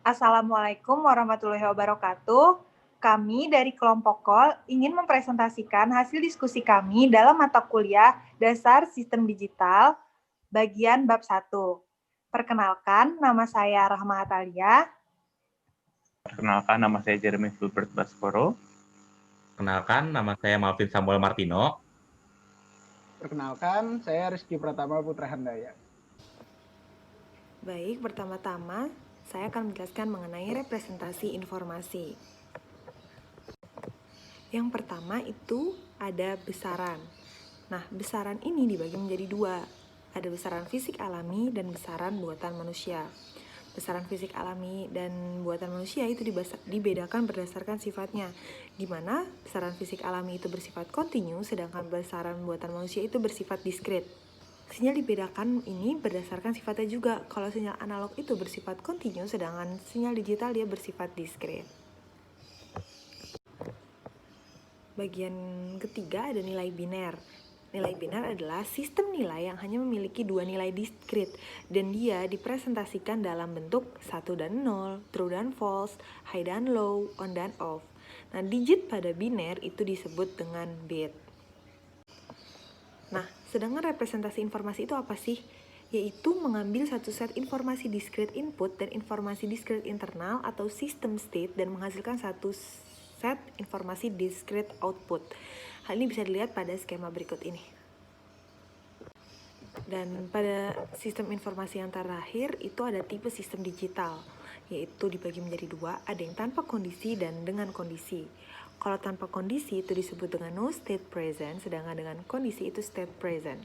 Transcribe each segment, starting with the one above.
Assalamualaikum warahmatullahi wabarakatuh. Kami dari kelompok KOL ingin mempresentasikan hasil diskusi kami dalam mata kuliah Dasar Sistem Digital, bagian bab 1. Perkenalkan, nama saya Rahma Atalia. Perkenalkan, nama saya Jeremy Fulbert Baskoro. Perkenalkan, nama saya Malvin Samuel Martino. Perkenalkan, saya Rizky Pratama Putra Handaya. Baik, pertama-tama saya akan menjelaskan mengenai representasi informasi. Yang pertama itu ada besaran. Nah, besaran ini dibagi menjadi dua. Ada besaran fisik alami dan besaran buatan manusia. Besaran fisik alami dan buatan manusia itu dibedakan berdasarkan sifatnya, di mana besaran fisik alami itu bersifat kontinu, sedangkan besaran buatan manusia itu bersifat diskret. Sinyal dibedakan ini berdasarkan sifatnya juga. Kalau sinyal analog itu bersifat kontinu, sedangkan sinyal digital dia bersifat diskret. Bagian ketiga ada nilai biner. Nilai biner adalah sistem nilai yang hanya memiliki dua nilai diskret dan dia dipresentasikan dalam bentuk 1 dan 0, true dan false, high dan low, on dan off. Nah, digit pada biner itu disebut dengan bit. Nah, sedangkan representasi informasi itu apa sih? Yaitu mengambil satu set informasi diskret input dan informasi diskret internal atau system state dan menghasilkan satu set informasi diskret output. Hal ini bisa dilihat pada skema berikut ini. Dan pada sistem informasi yang terakhir itu ada tipe sistem digital, yaitu dibagi menjadi dua, ada yang tanpa kondisi dan dengan kondisi. Kalau tanpa kondisi itu disebut dengan no state present, sedangkan dengan kondisi itu state present.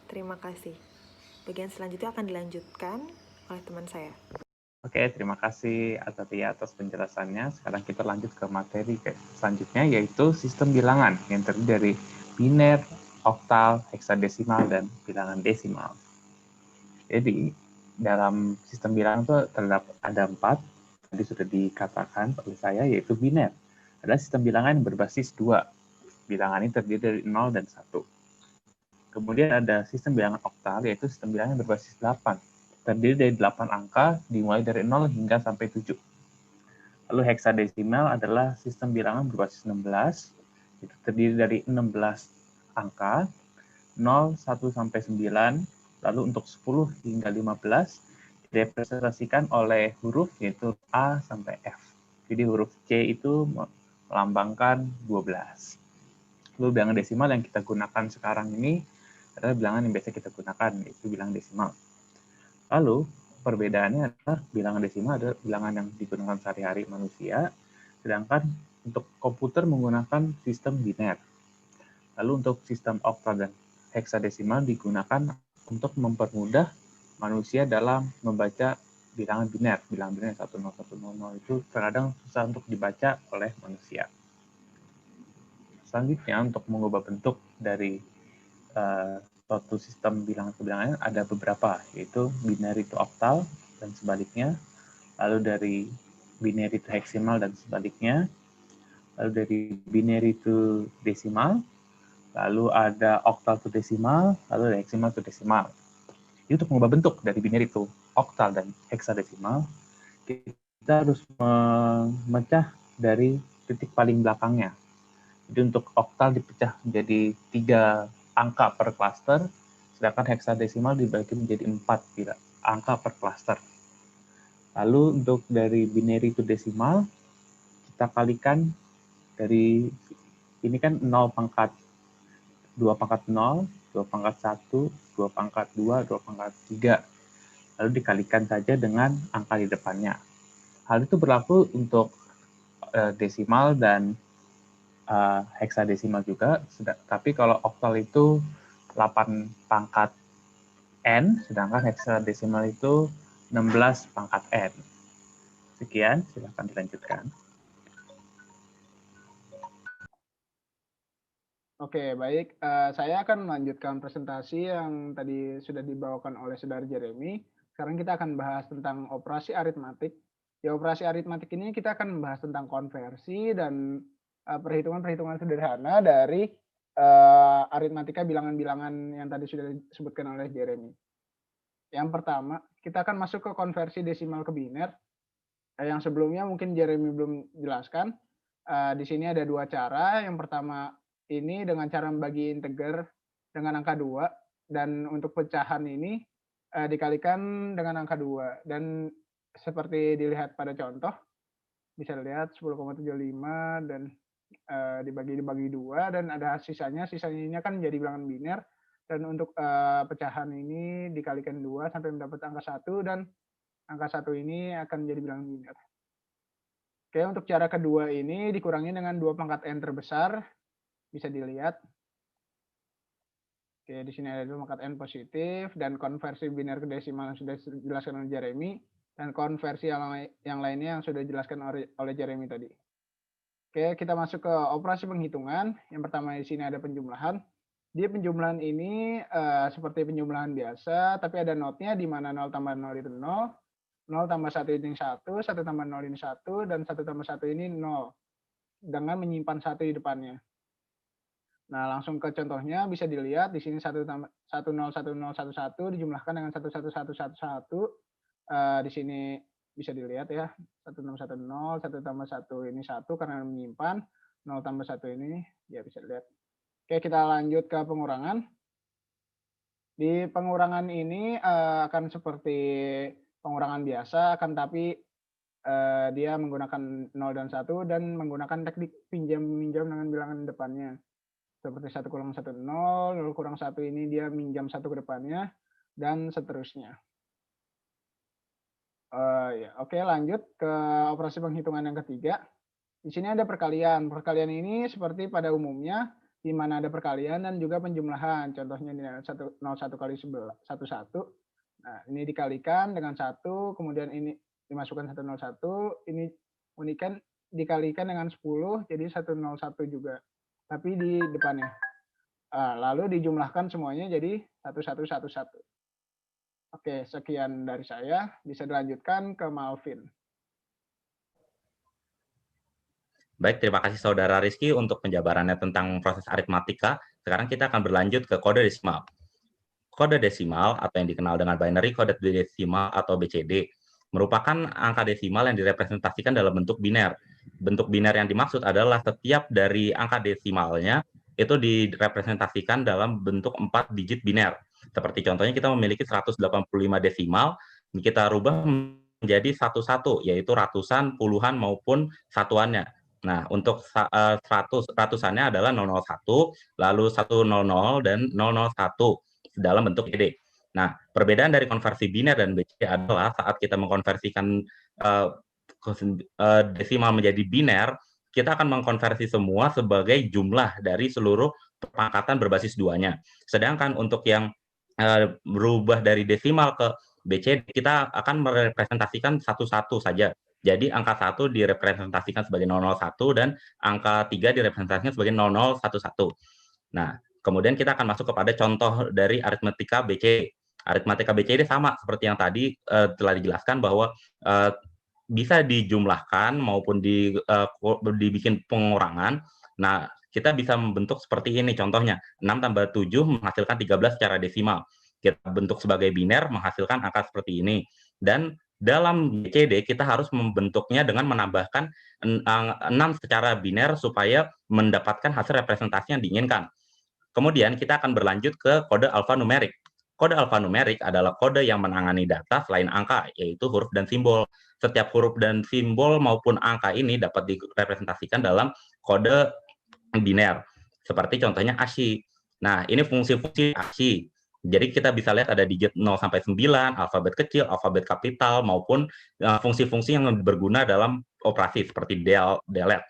Terima kasih. Bagian selanjutnya akan dilanjutkan oleh teman saya. Oke, terima kasih atas penjelasannya. Sekarang kita lanjut ke materi selanjutnya, yaitu sistem bilangan yang terdiri dari biner, oktal, heksadesimal, dan bilangan desimal. Jadi, dalam sistem bilangan itu terdapat ada 4, tadi sudah dikatakan oleh saya, yaitu biner. Adalah sistem bilangan yang berbasis 2. Bilangan ini terdiri dari 0 dan 1. Kemudian ada sistem bilangan oktal, yaitu sistem bilangan yang berbasis 8. Terdiri dari 8 angka, dimulai dari 0 hingga sampai 7. Lalu heksadesimal adalah sistem bilangan berbasis 16, itu terdiri dari 16 angka, 0, 1 sampai 9, lalu untuk 10 hingga 15 direpresentasikan oleh huruf yaitu A sampai F. Jadi huruf C itu melambangkan 12. Lalu bilangan desimal yang kita gunakan sekarang ini adalah bilangan yang biasa kita gunakan, yaitu bilangan desimal. Lalu perbedaannya adalah bilangan desimal adalah bilangan yang digunakan sehari-hari manusia, sedangkan untuk komputer menggunakan sistem biner. Lalu untuk sistem oktal dan heksadesimal digunakan untuk mempermudah manusia dalam membaca bilangan biner. Bilangan biner 10100 itu terkadang susah untuk dibaca oleh manusia. Selanjutnya, untuk mengubah bentuk dari suatu sistem bilangan ke bilangan ada beberapa, yaitu binary to oktal dan sebaliknya, lalu dari binary to heksimal dan sebaliknya, lalu dari binary to desimal, lalu ada oktal to desimal, lalu ada heksimal to desimal. Jadi untuk mengubah bentuk dari binary to oktal dan heksadesimal, kita harus memecah dari titik paling belakangnya. Jadi untuk oktal dipecah menjadi 3 angka per klaster, sedangkan heksadesimal dibagi menjadi 4 angka per klaster. Lalu untuk dari binary to desimal, kita kalikan dari ini kan 0 pangkat 2 pangkat 0, 2 pangkat 1, 2 pangkat 2, 2 pangkat 3. Lalu dikalikan saja dengan angka di depannya. Hal itu berlaku untuk desimal dan heksadesimal juga, tapi kalau oktal itu 8 pangkat N, sedangkan heksadesimal itu 16 pangkat N. Sekian, silakan dilanjutkan. Oke, baik. Saya akan melanjutkan presentasi yang tadi sudah dibawakan oleh Saudara Jeremy. Sekarang kita akan bahas tentang operasi aritmatik. Di operasi aritmatik ini kita akan membahas tentang konversi dan perhitungan-perhitungan sederhana dari aritmatika bilangan-bilangan yang tadi sudah disebutkan oleh Jeremy. Yang pertama, kita akan masuk ke konversi desimal ke biner. Yang sebelumnya mungkin Jeremy belum jelaskan. Di sini ada 2 cara. Yang pertama ini dengan cara membagi integer dengan angka 2, dan untuk pecahan ini dikalikan dengan angka 2. Dan seperti dilihat pada contoh, bisa lihat 10,75 dan dibagi 2, dan ada sisanya ini akan menjadi bilangan biner, dan untuk pecahan ini dikalikan 2 sampai mendapat angka 1, dan angka 1 ini akan menjadi bilangan biner. Oke, untuk cara kedua ini dikurangi dengan 2 pangkat n terbesar, bisa dilihat. Oke, di sini ada 2 pangkat n positif, dan konversi biner ke desimal yang sudah dijelaskan oleh Jeremy, dan konversi yang lainnya yang sudah dijelaskan oleh Jeremy tadi. Oke, kita masuk ke operasi penghitungan. Yang pertama di sini ada penjumlahan. Di penjumlahan ini seperti penjumlahan biasa, tapi ada notnya di mana 0 tambah 0 itu 0, 0 tambah 1 ini 1, 1 tambah 0 ini 1, dan 1 tambah 1 ini 0, dengan menyimpan 1 di depannya. Nah, langsung ke contohnya, bisa dilihat di sini 101011 dijumlahkan dengan 11111. Di sini bisa dilihat ya, 1610, 1 tambah 1 ini 1 karena menyimpan, 0 tambah 1 ini, ya bisa dilihat. Oke, kita lanjut ke pengurangan. Di pengurangan ini akan seperti pengurangan biasa, akan tapi dia menggunakan 0 dan 1 dan menggunakan teknik pinjam-minjam dengan bilangan depannya. Seperti 1 kurang 1, 0, 0 kurang 1 ini dia minjam 1 ke depannya, dan seterusnya. Oke, lanjut ke operasi penghitungan yang ketiga. Di sini ada perkalian. Perkalian ini seperti pada umumnya, di mana ada perkalian dan juga penjumlahan. Contohnya ini 01 kali 11, 11. Nah, ini dikalikan dengan 1, kemudian ini dimasukkan 101, ini unikan dikalikan dengan 10, jadi 101 juga. Tapi di depannya. Lalu dijumlahkan semuanya jadi 1111. Oke, sekian dari saya. Bisa dilanjutkan ke Malvin. Baik, terima kasih Saudara Rizky untuk penjabarannya tentang proses aritmatika. Sekarang kita akan berlanjut ke kode desimal. Kode desimal atau yang dikenal dengan binary coded decimal atau BCD merupakan angka desimal yang direpresentasikan dalam bentuk biner. Bentuk biner yang dimaksud adalah setiap dari angka desimalnya itu direpresentasikan dalam bentuk 4 digit biner. Seperti contohnya kita memiliki 185 desimal, kita rubah menjadi 11, yaitu ratusan, puluhan maupun satuannya. Nah, untuk 100-annya adalah 001, lalu 100 dan 001 dalam bentuk BCD. Nah, perbedaan dari konversi biner dan BCD adalah saat kita mengkonversikan desimal menjadi biner, kita akan mengkonversi semua sebagai jumlah dari seluruh pangkatan berbasis 2-nya. Sedangkan untuk yang berubah dari desimal ke BCD, kita akan merepresentasikan 11 saja. Jadi angka 1 direpresentasikan sebagai 001 dan angka 3 direpresentasikan sebagai 0011. Nah, kemudian kita akan masuk kepada contoh dari aritmatika BCD. Aritmatika BCD sama seperti yang tadi telah dijelaskan bahwa bisa dijumlahkan maupun dibikin pengurangan. Nah, kita bisa membentuk seperti ini contohnya. 6 tambah 7 menghasilkan 13 secara desimal. Kita bentuk sebagai biner menghasilkan angka seperti ini. Dan dalam BCD kita harus membentuknya dengan menambahkan 6 secara biner supaya mendapatkan hasil representasi yang diinginkan. Kemudian kita akan berlanjut ke kode alfanumerik. Kode alfanumerik adalah kode yang menangani data selain angka, yaitu huruf dan simbol. Setiap huruf dan simbol maupun angka ini dapat direpresentasikan dalam kode biner. Seperti contohnya ASCII. Nah, ini fungsi-fungsi ASCII. Jadi kita bisa lihat ada digit 0 sampai 9, alfabet kecil, alfabet kapital, maupun fungsi-fungsi yang berguna dalam operasi seperti del, delete.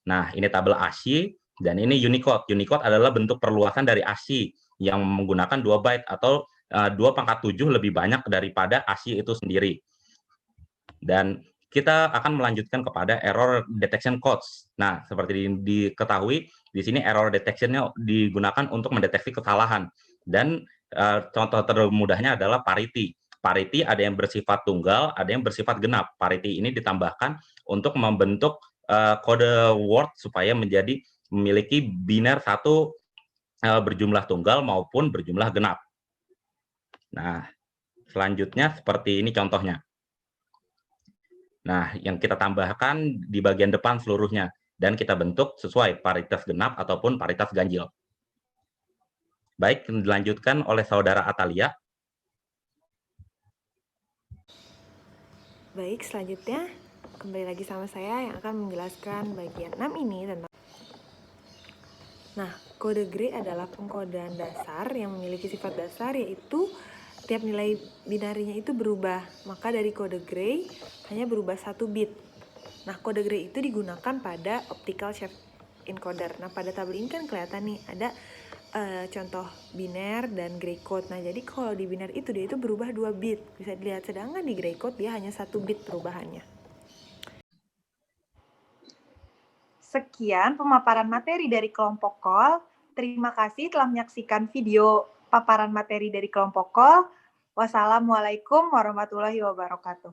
Nah, ini tabel ASCII. Dan ini Unicode. Unicode adalah bentuk perluasan dari ASCII yang menggunakan 2 byte atau 2/7 lebih banyak daripada ASCII itu sendiri. Dan kita akan melanjutkan kepada error detection codes. Nah, seperti diketahui, di sini error detection-nya digunakan untuk mendeteksi kesalahan. Dan contoh termudahnya adalah parity. Parity ada yang bersifat tunggal, ada yang bersifat genap. Parity ini ditambahkan untuk membentuk kode word supaya memiliki biner 1 berjumlah tunggal maupun berjumlah genap. Nah, selanjutnya seperti ini contohnya. Nah, yang kita tambahkan di bagian depan seluruhnya, dan kita bentuk sesuai paritas genap ataupun paritas ganjil. Baik, dilanjutkan oleh Saudara Atalia. Baik, selanjutnya kembali lagi sama saya yang akan menjelaskan bagian 6 ini tentang. Nah, kode Gray adalah pengkodean dasar yang memiliki sifat dasar, yaitu tiap nilai binarinya itu berubah. Maka dari kode Gray hanya berubah 1 bit. Nah, kode Gray itu digunakan pada optical shift encoder. Nah, pada tabel ini kan kelihatan nih ada contoh biner dan gray code. Nah, jadi kalau di biner itu dia itu berubah 2 bit. Bisa dilihat, sedangkan di gray code dia hanya 1 bit perubahannya. Sekian pemaparan materi dari kelompok KOL. Terima kasih telah menyaksikan video paparan materi dari kelompok KOL. Wassalamualaikum warahmatullahi wabarakatuh.